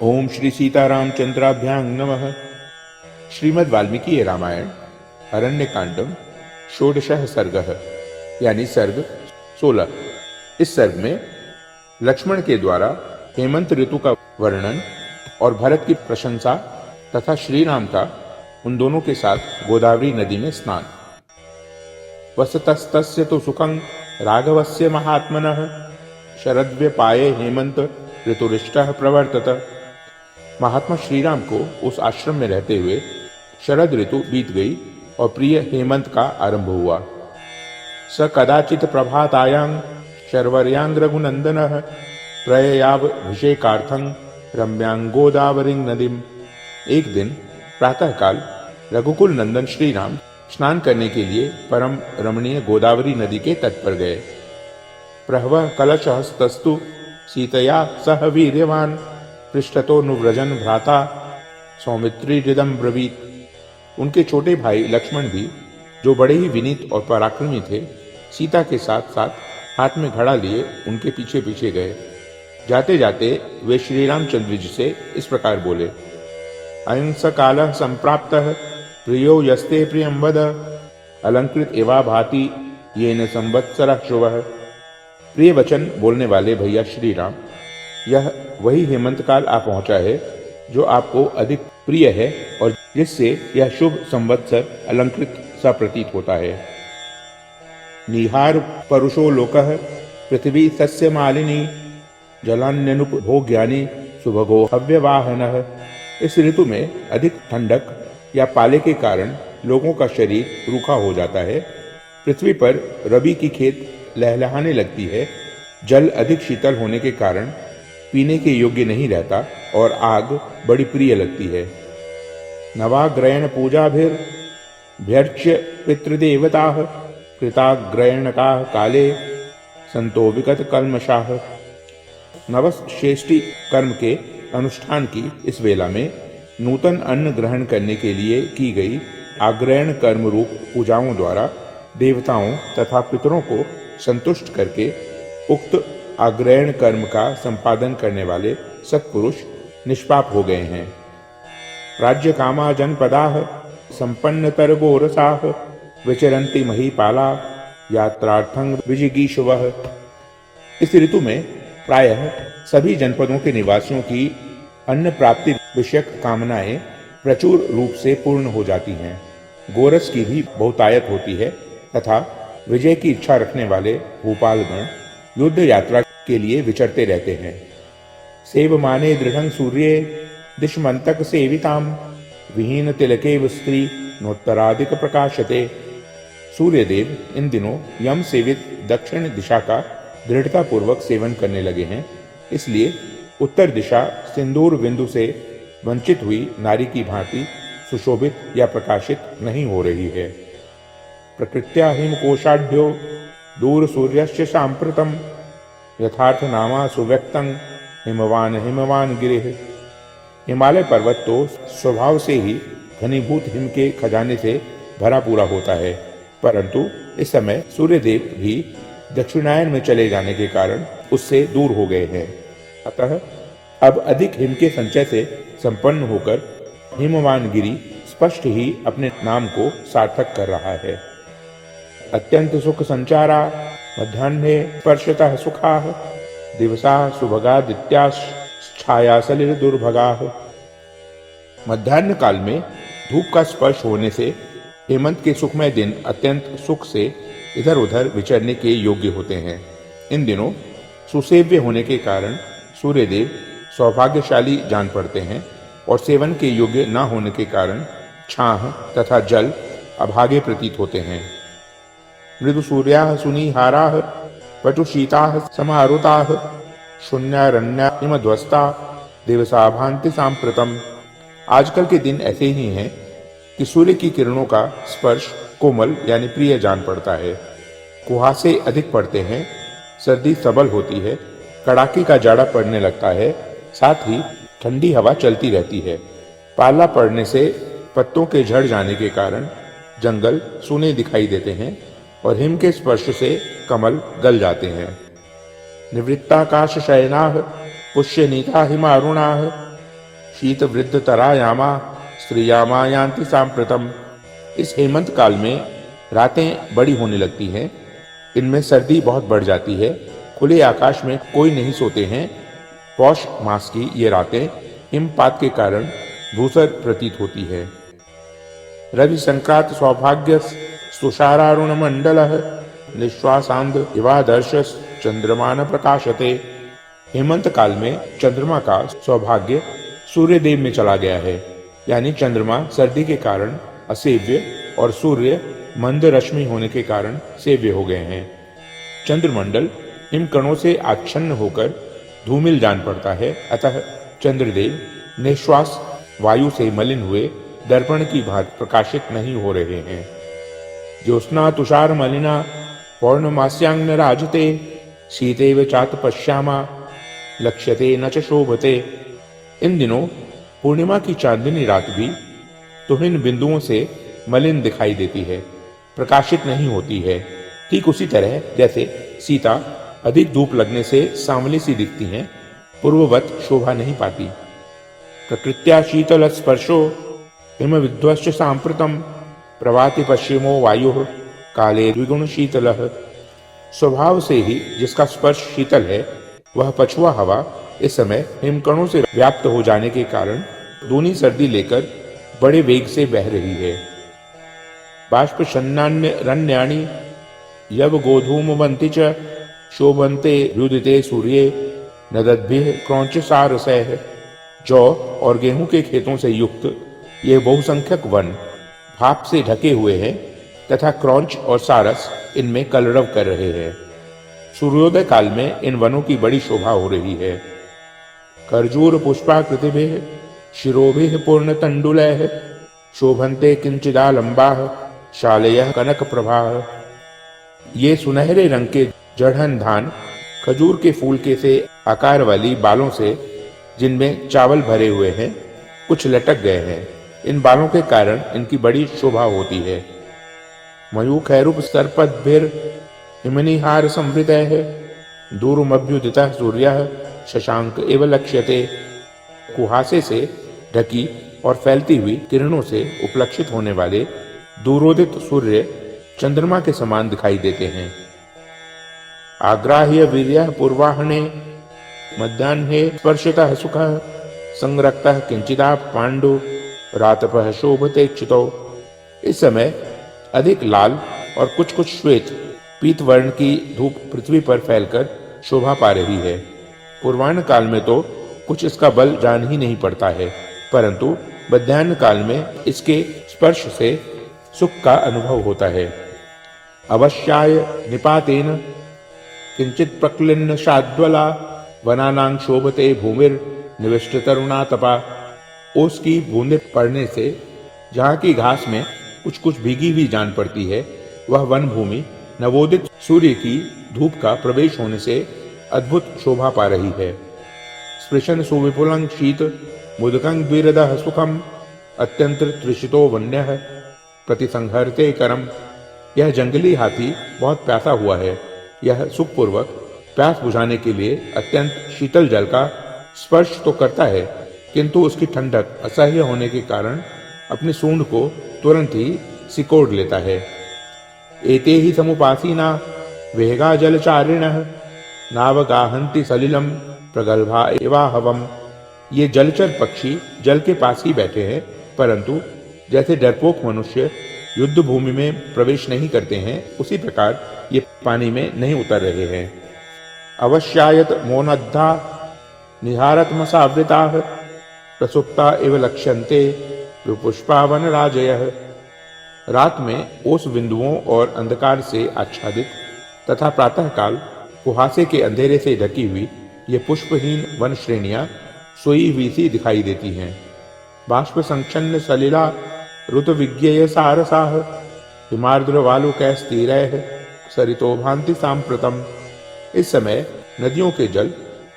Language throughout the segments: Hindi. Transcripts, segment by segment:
ओम श्री सीतारामचंद्राभ्यां नमः। श्रीमद् वाल्मीकि रामायण अरण्य कांडम षोडशः सर्गः यानी सर्ग 16। इस सर्ग में लक्ष्मण के द्वारा हेमंत ऋतु का वर्णन और भरत की प्रशंसा तथा श्री राम का उन दोनों के साथ गोदावरी नदी में स्नान। वसतस्तस्य तो सुखं राघवस्य महात्मनः शरद्व्यपाये हेमंत ऋतुरिष्टः प्रवर्तत। महात्मा श्री राम को उस आश्रम में रहते हुए शरद ऋतु बीत गई और प्रिय हेमंत का आरंभ हुआ। स कदाचित प्रभातायां शर्वर्यांग रघुनंदनः प्रययाभिषेकार्थं रम्यांग गोदावरी नदीम। एक दिन प्रातःकाल रघुकुल नंदन श्री राम स्नान करने के लिए परम रमणीय गोदावरी नदी के तट पर गए। प्रहव कलशहस्तस्तु सीतया सह वीर्यवान पृष्ठतो नुव्रजन भ्राता सौमित्री हृदम ब्रवीत। उनके छोटे भाई लक्ष्मण भी, जो बड़े ही विनीत और पराक्रमी थे, सीता के साथ साथ हाथ में घड़ा लिए उनके पीछे पीछे गए। जाते जाते वे श्री रामचंद्र जी से इस प्रकार बोले। अयं स कालः संप्राप्तः प्रियो यस्ते प्रियं वद अलंकृत एवा भाति येन संवत्सरः शुभः। प्रिय वचन बोलने वाले भैया श्री राम, यह वही हेमंत काल आ पहुंचा है जो आपको अधिक प्रिय है और जिससे यह शुभ संवत्सर अलंकृत सा प्रतीत होता है। निहार परुषो लोकः पृथ्वी सस्य मालिनी जलान्यनुपभोग्यानि सुभगो हव्यवाहनः। इस ऋतु में अधिक ठंडक या पाले के कारण लोगों का शरीर रूखा हो जाता है। पृथ्वी पर रबी की खेत लहलहाने लगती है। जल अधिक शीतल होने के कारण पीने के योग्य नहीं रहता और आग बड़ी प्रिय लगती है। नवाग्रयण पूजाभिर्भ्यर्च्य पितृदेवताः कृताग्रयणकाः काले संतो विगत कल्मषाः। नवश्रेष्ठी कर्म के अनुष्ठान की इस वेला में नूतन अन्न ग्रहण करने के लिए की गई आग्रयण कर्म रूप पूजाओं द्वारा देवताओं तथा पितरों को संतुष्ट करके उक्त आग्रयण कर्म का संपादन करने वाले सत्पुरुष निष्पाप हो गए हैं। राज्य कामा जनपदाः संपन्नतर गोरसाः विचरन्ति महीपाला यात्रार्थं विजिगीषवः। इस ऋतु में प्रायः सभी जनपदों के निवासियों की अन्न प्राप्ति विषयक कामनाएं प्रचुर रूप से पूर्ण हो जाती हैं। गोरस की भी बहुतायत होती है तथा विजय की इच्छा रखने वाले भूपालगण युद्ध यात्रा के लिए विचरते रहते हैं। सेवमाने दृढ़ं सूर्ये दिशमंतक सेविताम विहीन तिलकेव स्त्री नोत्तराधिक प्रकाशते। सूर्यदेव इन दिनों यम सेवित दक्षिण दिशा का दृढ़ता पूर्वक सेवन करने लगे हैं, इसलिए उत्तर दिशा सिंदूर बिंदु से वंचित हुई नारी की भांति सुशोभित या प्रकाशित नहीं हो रही है। प्रकृत्या हिमकोशाढ्यो दूर सूर्यस्य सांप्रतम यथार्थ नामा सुव्यक्तं हिमवान हिमवान गिरिः। हिमालय पर्वत तो स्वभाव से ही घनीभूत हिम के खजाने से भरा पूरा होता है, परंतु इस समय सूर्यदेव भी दक्षिणायन में चले जाने के कारण उससे दूर हो गए हैं। अतः अब अधिक हिम के संचय से संपन्न होकर हिमवान गिरी स्पष्ट ही अपने नाम को सार्थक कर रहा है। अत्यंत सुख संचारा मध्याह्ने स्पर्शतः सुखाः दिवसाः सुभगादित्याश् छायासलिल दुर्भगाः। मध्याह्न काल में धूप का स्पर्श होने से हेमंत के सुखमय दिन अत्यंत सुख से इधर उधर विचरने के योग्य होते हैं। इन दिनों सुसेव्य होने के कारण सूर्यदेव सौभाग्यशाली जान पड़ते हैं और सेवन के योग्य न होने के कारण छाह तथा जल अभागे प्रतीत होते हैं। मृदु सूर्याः सुनीहाराः पटुशीताः समारुताः शून्यारण्या हिमध्वस्ता दिवसा भान्ति सांप्रतम। आजकल के दिन ऐसे ही हैं कि सूर्य की किरणों का स्पर्श कोमल यानी प्रिय जान पड़ता है। कुहासे अधिक पड़ते हैं, सर्दी सबल होती है, कड़ाके का जाड़ा पड़ने लगता है, साथ ही ठंडी हवा चलती रहती है। पाला पड़ने से पत्तों के झड़ जाने के कारण जंगल सूने दिखाई देते हैं और हिम के स्पर्श से कमल गल जाते हैं। निवृत्ताकाश शयनाः पुष्यनीता हिमारुणाः शीत वृद्ध तरायामा स्त्रियामा यान्ति सांप्रतम। इस हेमंत काल में रातें बड़ी होने लगती हैं, इनमें सर्दी बहुत बढ़ जाती है, खुले आकाश में कोई नहीं सोते हैं। पौष मास की ये रातें हिमपात के कारण धूसर प्रतीत होती है। रवि संक्रांत सौभाग्य तुषारारुण मंडल निश्वासांध इवादर्श चंद्रमान प्रकाशते। हेमंत काल में चंद्रमा का सौभाग्य सूर्य देव में चला गया है, यानी चंद्रमा सर्दी के कारण असेव्य और सूर्य मंद रश्मि होने के कारण सेव्य हो गए हैं। चंद्रमंडल हिमकणों से आच्छन्न होकर धूमिल जान पड़ता है, अतः चंद्रदेव निश्वास वायु से मलिन हुए दर्पण की भांति प्रकाशित नहीं हो रहे हैं। ज्योत्स्ना तुषार मलिना पौर्णमास्यांग राजते शीतेव चात पश्यामा लक्ष्यते न च शोभते। इन दिनों पूर्णिमा की चांदनी रात भी तुहिन बिंदुओं से मलिन दिखाई देती है, प्रकाशित नहीं होती है। ठीक उसी तरह जैसे सीता अधिक धूप लगने से सांवली सी दिखती हैं, पूर्ववत शोभा नहीं पाती। प्रकृत्या शीतल स्पर्शो हिम विध्वस्त सांप्रतम प्रवाति पश्चिमो वायु काले द्विगुण शीतल। स्वभाव से ही जिसका स्पर्श शीतल है, वह पछुआ हवा इस समय हिमकणों से व्याप्त हो जाने के कारण दूनी सर्दी लेकर बड़े वेग से बह रही है। बाष्प शन्नान्य रण्याणि यव गोधूमवन्ति च शोभन्ते व्युदिते सूर्ये नदद्भिः क्रौंच सारसैः। जौ और गेहूं के खेतों से युक्त ये बहुसंख्यक वन भाप से ढके हुए हैं तथा क्रौंच और सारस इनमें कलरव कर रहे हैं। सूर्योदय काल में इन वनों की बड़ी शोभा हो रही है। खर्जूर पुष्पाकृतिभिः शिरोभिः पूर्णतण्डुलैः शोभन्ते किंचिदालम्बाः शालयः कनक प्रभाः। ये सुनहरे रंग के जड़हन धान खजूर के फूल के से आकार वाली बालों से, जिनमें चावल भरे हुए हैं, कुछ लटक गए हैं। इन बालों के कारण इनकी बड़ी शोभा होती है। मयूखैरूप सर्पद्भिर हिमनिहार संवृतैः दूरमभ्युदितः सूर्यः शशांक एव लक्ष्यते। कुहासे से ढकी और फैलती हुई किरणों से उपलक्षित होने वाले दूरोदित सूर्य चंद्रमा के समान दिखाई देते हैं। आग्राह्य वीर्यः पूर्वाह्ने मध्याह्ने स्पर्शितः सुखः संरक्तः किंचिदा पांडु रातपः शोभते क्षितौ। इस समय अधिक लाल और कुछ कुछ श्वेत पीत वर्ण की धूप पृथ्वी पर फैलकर शोभा पा रही है। पूर्वाह्न काल में तो कुछ इसका बल जान ही नहीं पड़ता है, परंतु मध्याह्न काल में इसके स्पर्श से सुख का अनुभव होता है। अवश्याय निपातेन किंचित प्रक्लिन्न शाद्वला वनानां शोभते भूमिर निविष्ट तरुणा तपा। ओस की बूंदें पड़ने से जहाँ की घास में कुछ कुछ भीगी हुई जान पड़ती है, वह वन भूमि नवोदित सूर्य की धूप का प्रवेश होने से अद्भुत शोभा पा रही है। स्पृशन सुविपुलं शीत मुदकं द्विरदः सुखम अत्यंत त्रिषितो वन्यः प्रतिसंहरते करम। यह जंगली हाथी बहुत प्यासा हुआ है। यह सुखपूर्वक प्यास बुझाने के लिए अत्यंत शीतल जल का स्पर्श तो करता है, किंतु उसकी ठंडक असह्य होने के कारण अपनी सूंड को तुरंत ही सिकोड़ लेता है। एते ही समुपासीना वेगा जलचारिणः नावगाहन्ति सलिलम प्रगल्भा एवाहवम। ये जलचर पक्षी जल के पास ही बैठे हैं, परंतु जैसे डरपोक मनुष्य युद्ध भूमि में प्रवेश नहीं करते हैं, उसी प्रकार ये पानी में नहीं उतर रहे हैं। अवश्यायत मोनद्धा निहारत्मसावृताः प्रसुप्ता एव लक्ष्यन्ते पुष्पावन राजयः। रात में ओस बिंदुओं और अंधकार से आच्छादित तथा प्रातःकाल कुहासे के अंधेरे से ढकी हुई ये पुष्पहीन वन श्रेणियां सोई हुई सी दिखाई देती हैं। बाष्प संक्षन्न सलिला ऋतु विज्ञेय सारसाः हिमार्द्रवालुकैस्तीरैः सरितो भान्ति सांप्रतम। इस समय नदियों के जल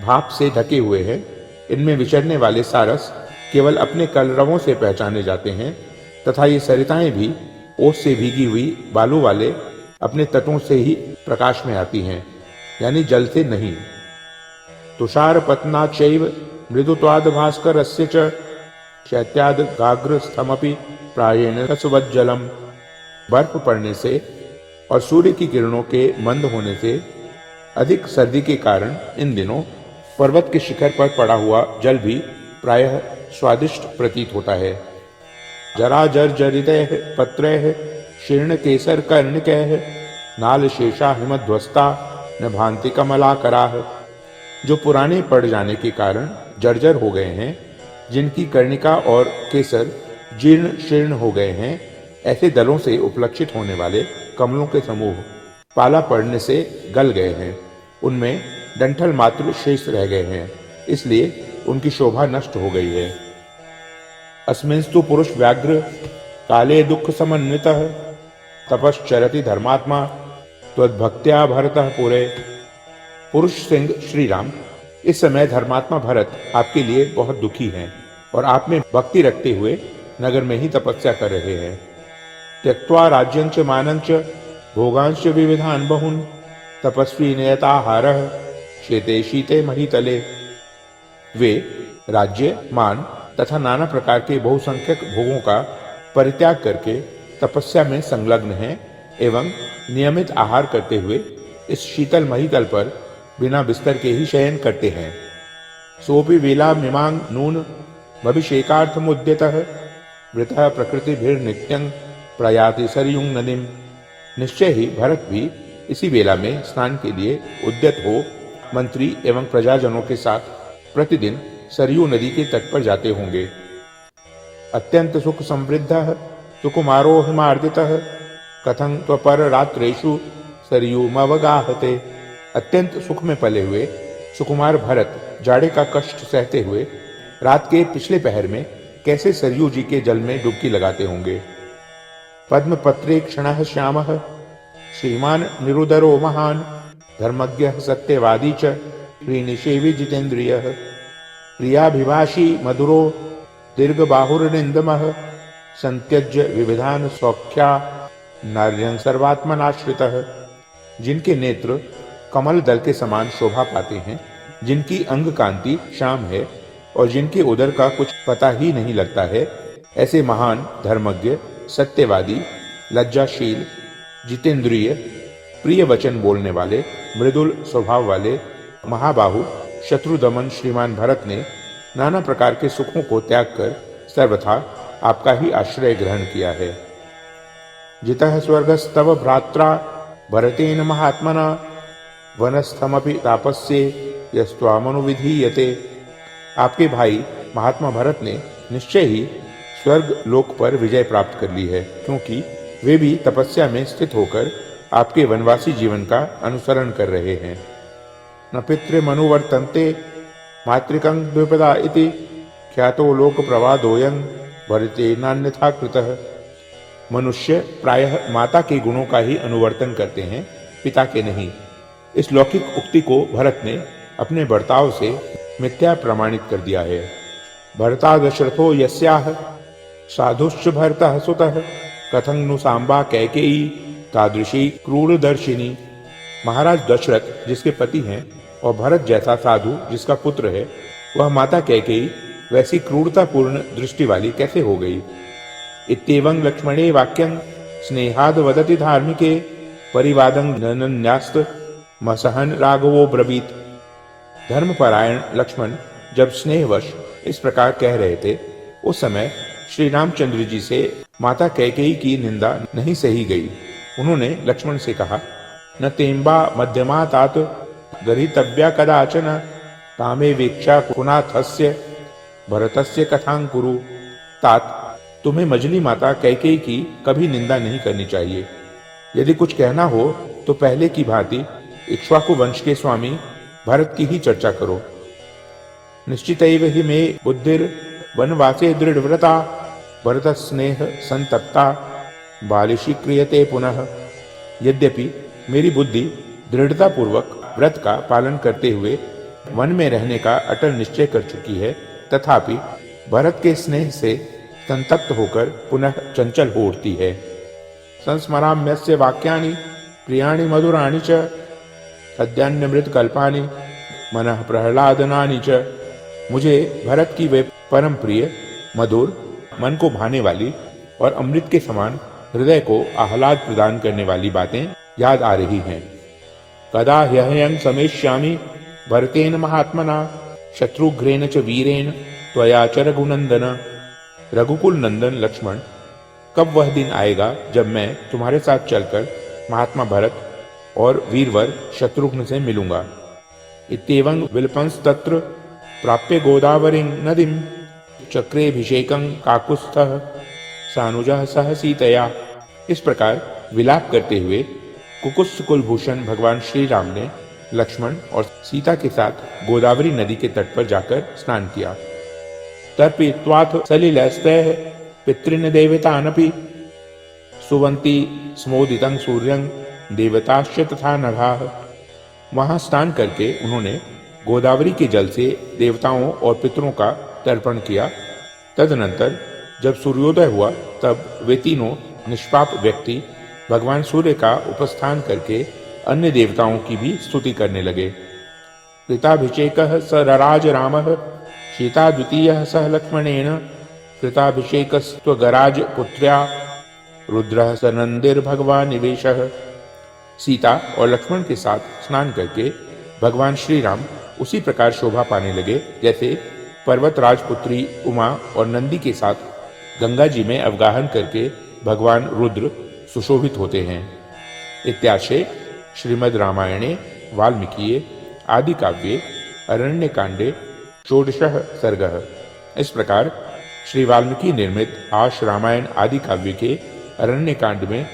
भाप से ढके हुए हैं। इनमें विचरने वाले सारस केवल अपने कलरवों से पहचाने जाते हैं तथा ये सरिताएं भी ओस से भीगी हुई बालू वाले अपने तटों से ही प्रकाश में आती हैं, यानी जल से नहीं। तुषार पतनाचैव मृदुत्वाद भास्करस्य च शैत्याद गाग्रस्थमपि प्रायेण रसवज्जलम। बर्फ पड़ने से और सूर्य की किरणों के मंद होने से अधिक सर्दी के कारण इन दिनों पर्वत के शिखर पर पड़ा हुआ जल भी प्रायः स्वादिष्ट प्रतीत होता है। जरा जर्जरितैः पत्रैः शीर्ण केसर कर्णिकैः नाल शेषा हिमध्वस्ता न भांति कमलाकराः। जो पुराने पड़ जाने के कारण जर्जर हो गए हैं, जिनकी कर्णिका और केसर जीर्ण शीर्ण हो गए हैं, ऐसे दलों से उपलक्षित होने वाले कमलों के समूह पाला पड़ने से गल गए हैं, उनमें डंठल मात्र शेष रह गए हैं, इसलिए उनकी शोभा नष्ट हो गई है। अस्मिंस्तु पुरुष व्याघ्र काले दुख समन्वितः तपश्चरति धर्मात्मा त्वद्भक्त्या भरतः पुरे। पुरुष सिंह श्री राम, इस समय धर्मात्मा भरत आपके लिए बहुत दुखी हैं और आप में भक्ति रखते हुए नगर में ही तपस्या कर रहे हैं। त्यक्त्वा राज्यंच मानंच भोगांश विविधान बहुन तपस्वी नियताहारः शेते शीते महीतले। वे राज्य, मान तथा नाना प्रकार के बहुसंख्यक भोगों का परित्याग करके तपस्या में संलग्न हैं एवं नियमित आहार करते हुए इस शीतल महीतल पर बिना बिस्तर के ही शयन करते हैं। सोपि वेला मिमांग नून भविष्येकार्थमुद्यतः वृतः प्रकृतिभिर्नित्यं प्रयाति सरयुं नदीम। निश्चय ही भरत भी इसी वेला में स्नान के लिए उद्यत हो मंत्री एवं प्रजाजनों के साथ प्रतिदिन सरयू नदी के तट पर जाते होंगे। अत्यंत सुख समृद्धः सुकुमारो हिमार्दितः कथं त्वपर रात्रेषु सरयूमवगाहते। अत्यंत सुख में पले हुए सुकुमार भरत जाड़े का कष्ट सहते हुए रात के पिछले पहर में कैसे सरयू जी के जल में डुबकी लगाते होंगे। पद्मपत्रे क्षणः श्यामः श्रीमान निरुदरो महान धर्मज्ञः सत्यवादी च प्रीनिषेवी जितेन्द्रियः प्रियाभिभाषी मधुरो दीर्घबाहुर्निन्दमः संत्यज्य विविधान सौख्या नार्यं सर्वात्मनाश्रितः। जिनके नेत्र कमल दल के समान शोभा पाते हैं, जिनकी अंग कांति श्याम है और जिनके उदर का कुछ पता ही नहीं लगता है, ऐसे महान धर्मज्ञ, सत्यवादी, लज्जाशील, जितेंद्रिय, प्रिय वचन बोलने वाले, मृदुल स्वभाव वाले महाबाहु शत्रुदमन श्रीमान भरत ने नाना प्रकार के सुखों को त्याग कर सर्वथा आपका ही आश्रय ग्रहण किया है। जितः स्वर्गस्तव भ्रात्रा भरतेन महात्मना वनस्थमपि तापस्ये यस्त्वामनुविधीयते। आपके भाई महात्मा भरत ने निश्चय ही स्वर्ग लोक पर विजय प्राप्त कर ली है, क्योंकि वे भी तपस्या में स्थित होकर आपके वनवासी जीवन का अनुसरण कर रहे हैं। न पितृमनुवर्तन्ते मातृकं द्विपदा इति ख्यातो लोक प्रवादोयं भरते नान्यथा कृतः। मनुष्य प्रायः माता के गुणों का ही अनुवर्तन करते हैं, पिता के नहीं। इस लौकिक उक्ति को भरत ने अपने बर्ताव से मिथ्या प्रमाणित कर दिया है। भरता दशरथो यस्याह साधुश्च भरतः सुतः कथं नु सांबा कैकेयी तादृशी क्रूरदर्शिनी। महाराज दशरथ जिसके पति हैं और भरत जैसा साधु जिसका पुत्र है, वह माता कैकेयी वैसी क्रूरतापूर्ण दृष्टि वाली कैसे हो गई। इत्येवं लक्ष्मणे वाक्यं स्नेहाद वदति धार्मिके परिवादं नन्यास्त मसहन राघवो ब्रवीत। धर्मपरायण लक्ष्मण जब स्नेहवश इस प्रकार कह रहे थे, उस समय श्री रामचंद्र जी से माता कैकेयी की निंदा नहीं सही गई। उन्होंने लक्ष्मण से कहा, न तेम्बा मध्यमा तात गरितव्या कदाचन तामे वीक्षा कुनाथस्य भरतस्य कथां कुरु। तात, तुम्हें मजली माता कैकेयी की कभी निंदा नहीं करनी चाहिए। यदि कुछ कहना हो तो पहले की भांति इक्ष्वाकु वंश के स्वामी भरत की ही चर्चा करो। निश्चितैव हि मे बुद्धिर वनवासे दृढ़व्रता भरत स्नेह संतप्ता बालिशी क्रियते पुनः। यद्यपि मेरी बुद्धि दृढ़ता पूर्वक व्रत का पालन करते हुए वन में रहने का अटल निश्चय कर चुकी है, तथापि भरत के स्नेह से संतप्त होकर पुनः चंचल हो उठती है। संस्मराम्यस्य वाक्यानि प्रियाणि मधुराणि च तद्यान्यमृत कल्पानि मनः प्रहलादनानि च। मुझे भरत की वे परम प्रिय मधुर, मन को भाने वाली और अमृत के समान हृदय को आह्लाद प्रदान करने वाली बातें याद आ रही हैं। कदा ह्यहं समेष्यामि भरतेन महात्मना शत्रुघ्नेन च वीरेण त्वया च रघुनंदन। रघुकुल नंदन लक्ष्मण, कब वह दिन आएगा जब मैं तुम्हारे साथ चलकर महात्मा भरत और वीरवर शत्रुघ्न से मिलूंगा। इत्येवं विलपंस तत्र प्राप्य गोदावरीं नदीं चक्रेभिषेकं काकुत्स्थः सानुजः सह सीतया। इस प्रकार विलाप करते हुए कुकुत्स कुलभूषण भगवान श्री राम ने लक्ष्मण और सीता के साथ गोदावरी नदी के तट पर जाकर स्नान किया। तर्पयित्वाथ सलिलस्तैः पितॄन् देवतानपि सुवन्ति स्मोदितं सूर्यं देवताश्च तथा नघाः। वहां स्नान करके उन्होंने गोदावरी के जल से देवताओं और पितरों का तर्पण किया। तदनंतर जब सूर्योदय हुआ तब वे तीनों निष्पाप व्यक्ति भगवान सूर्य का उपस्थान करके अन्य देवताओं की भी स्तुति करने लगे। कृताभिषेकः स रराज रामः सीता द्वितीयः सह लक्ष्मणेन कृताभिषेकस्त्वगराज पुत्र्या रुद्रः स नंदिर्भगवान् निवेशः। सीता और लक्ष्मण के साथ स्नान करके भगवान श्री राम उसी प्रकार शोभा पाने लगे जैसे पर्वत राजपुत्री उमा और नंदी के साथ गंगा जी में अवगाहन करके भगवान रुद्र सुशोभित होते हैं। इत्याशे श्रीमद् रामायणे वाल्मीकिये आदि काव्ये अरण्यकांडे षोडशः सर्गः। इस प्रकार श्री वाल्मीकि निर्मित आश रामायण आदि काव्य के अरण्यकांड में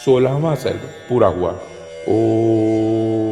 16वां सर्ग पूरा हुआ। ओम